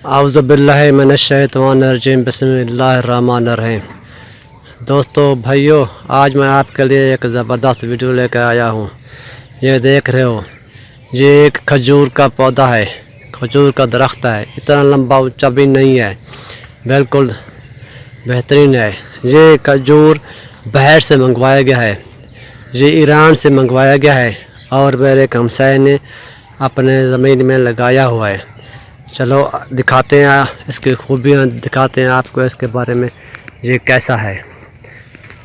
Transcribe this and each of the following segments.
आउज़ुबिल्लाहि मिनश्शैतानिर्रजीम बिस्मिल्लाहिर्रहमानिर्रहीम। दोस्तों भाइयों, आज मैं आपके लिए एक ज़बरदस्त वीडियो लेकर आया हूँ। ये देख रहे हो, ये एक खजूर का पौधा है, खजूर का दरख्त है। इतना लंबा ऊंचा भी नहीं है, बिल्कुल बेहतरीन है। ये खजूर बाहर से मंगवाया गया है, ये ईरान से मंगवाया गया है और मेरे हमसाये ने अपने ज़मीन में लगाया हुआ है। चलो दिखाते हैं, इसकी खूबियाँ दिखाते हैं आपको, इसके बारे में ये कैसा है।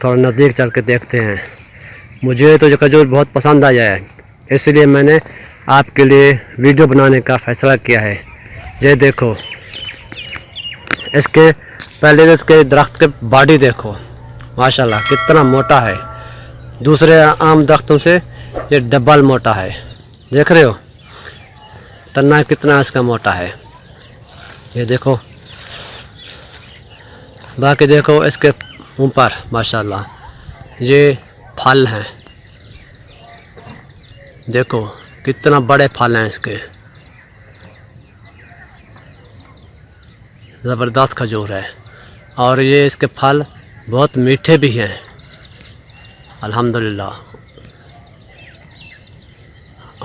थोड़ा नज़दीक चल के देखते हैं। मुझे तो ये खजूर बहुत पसंद आया है, इसलिए मैंने आपके लिए वीडियो बनाने का फ़ैसला किया है। ये देखो, इसके पहले तो इसके दरख्त के बॉडी देखो, माशाल्लाह कितना मोटा है। दूसरे आम दरख्तों से ये डबल मोटा है। देख रहे हो तना कितना इसका मोटा है। ये देखो, बाकी देखो इसके ऊपर माशाल्लाह ये फल हैं। देखो कितना बड़े फल हैं इसके, ज़बरदस्त खजूर है। और ये इसके फल बहुत मीठे भी हैं अल्हम्दुलिल्लाह।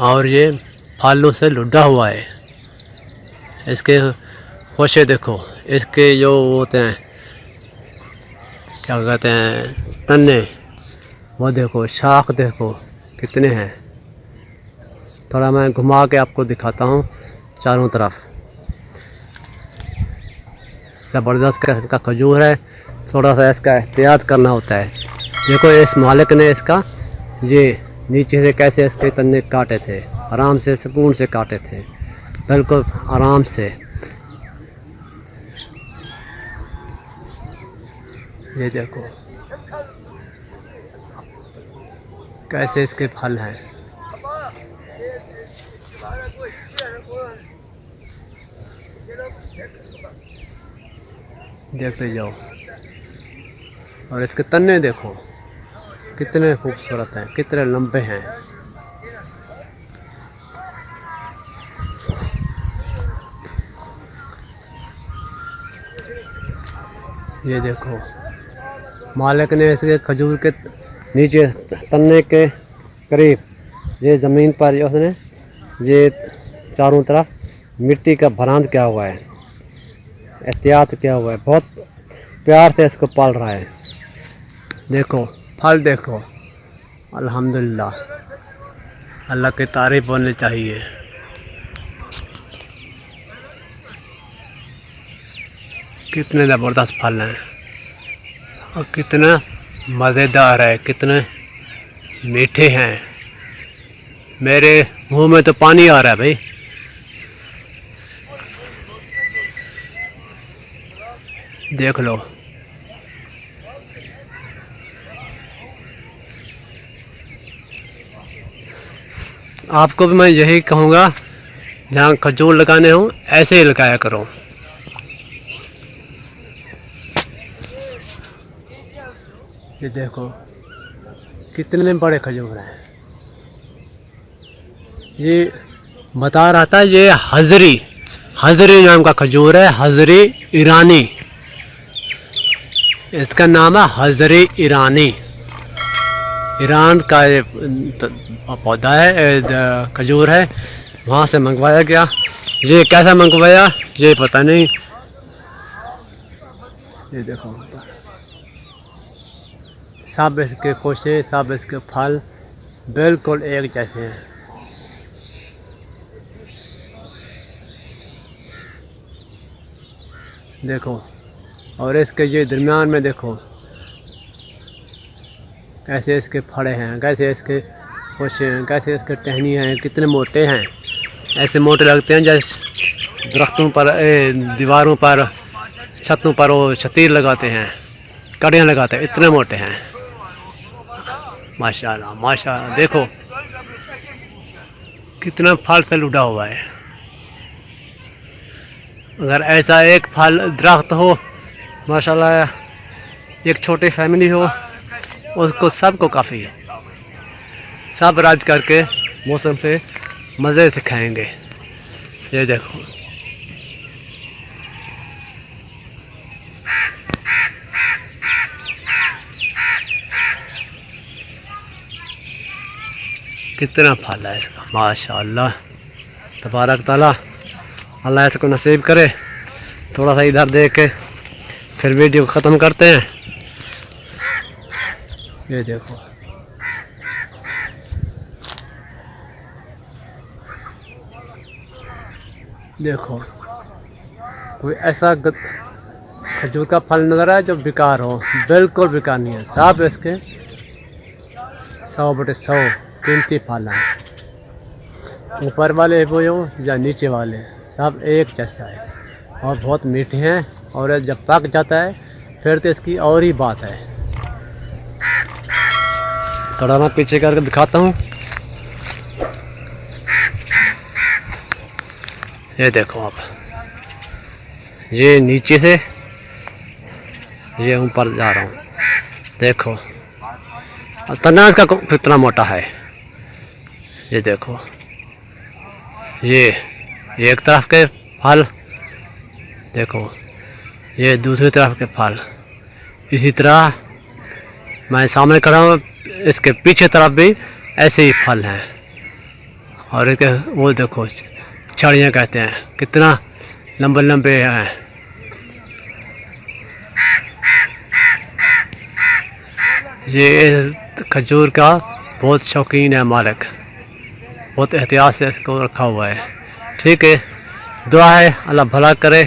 और ये फलों से लुढ़ा हुआ है। इसके खोशे देखो, इसके जो होते हैं क्या कहते हैं तन्ने, वो देखो, शाख देखो कितने हैं। थोड़ा मैं घुमा के आपको दिखाता हूँ चारों तरफ। ज़बरदस्त का खजूर है, थोड़ा सा इसका एहतियात करना होता है। देखो इस मालिक ने इसका ये नीचे से कैसे इसके तन्ने काटे थे, आराम से सुकून से काटे थे, बिल्कुल आराम से। ये देखो कैसे इसके फल हैं। देखते जाओ। और इसके तन्ने देखो कितने खूबसूरत हैं, कितने लंबे हैं। ये देखो, मालिक ने इसके खजूर के नीचे तन्ने के करीब ये ज़मीन पर जो उसने ये चारों तरफ मिट्टी का भरांत किया हुआ है, एहतियात किया हुआ है, बहुत प्यार से इसको पाल रहा है। देखो फल देखो, अल्हम्दुलिल्लाह, अल्लाह की तारीफ़ होनी चाहिए। कितने ज़बरदस्त फल हैं और कितना मज़ेदार है, कितने मीठे हैं। मेरे मुंह में तो पानी आ रहा है भाई। देख लो, आपको भी मैं यही कहूँगा, जहाँ खजूर लगाने हों ऐसे ही लगाया करो। ये देखो कितने बड़े खजूर हैं। ये बता रहा था, ये हज़री नाम का खजूर है, हज़री ईरानी। इसका नाम है हज़री ईरानी। ईरान का ये पौधा है, खजूर है, वहाँ से मंगवाया गया। ये कैसा मंगवाया ये पता नहीं। ये देखो सब इसके कोशे, सब इसके फल बिल्कुल एक जैसे हैं। देखो, और इसके ये दरमियान में देखो कैसे इसके फड़े हैं, कैसे इसके कोशे हैं, कैसे इसके टहनी हैं, कितने मोटे हैं। ऐसे मोटे लगते हैं जैसे दरख्तों पर, दीवारों पर, छतों पर वो शतीर लगाते हैं, कड़ियाँ लगाते हैं, इतने मोटे हैं। माशाल्लाह माशाल्लाह, देखो कितना फल से लुढ़ा हुआ है। अगर ऐसा एक फल दरख्त हो, माशाल्लाह, एक छोटी फैमिली हो, उसको सबको काफ़ी है। सब राज करके मौसम से मज़े से खाएंगे। ये देखो कितना फल है इसका, माशाअल्लाह तबारक ताला। अल्लाह इसको नसीब करे। थोड़ा सा इधर देख के फिर वीडियो ख़त्म करते हैं। ये देखो, देखो कोई ऐसा खजूर का फल नज़र है जो बेकार हो, बिल्कुल बेकार नहीं है। सब इसके 100/100 कीमती फल हैं। ऊपर वाले वो या नीचे वाले सब एक जैसा है और बहुत मीठे हैं। और जब पक जाता है फिर तो इसकी और ही बात है। थोड़ा मैं पीछे करके दिखाता हूँ। ये देखो आप, ये नीचे से ये ऊपर जा रहा हूँ। देखो तना इसका कितना मोटा है। ये देखो, ये एक तरफ के फल, देखो ये दूसरी तरफ के फल। इसी तरह मैं सामने खड़ा हूँ, इसके पीछे तरफ भी ऐसे ही फल हैं। और इसके वो देखो छड़ियाँ कहते हैं, कितना लंबे लंबे हैं। ये खजूर का बहुत शौकीन है मालिक, बहुत एहतियात से इसको रखा हुआ है। ठीक है, दुआ है अल्लाह भला करे।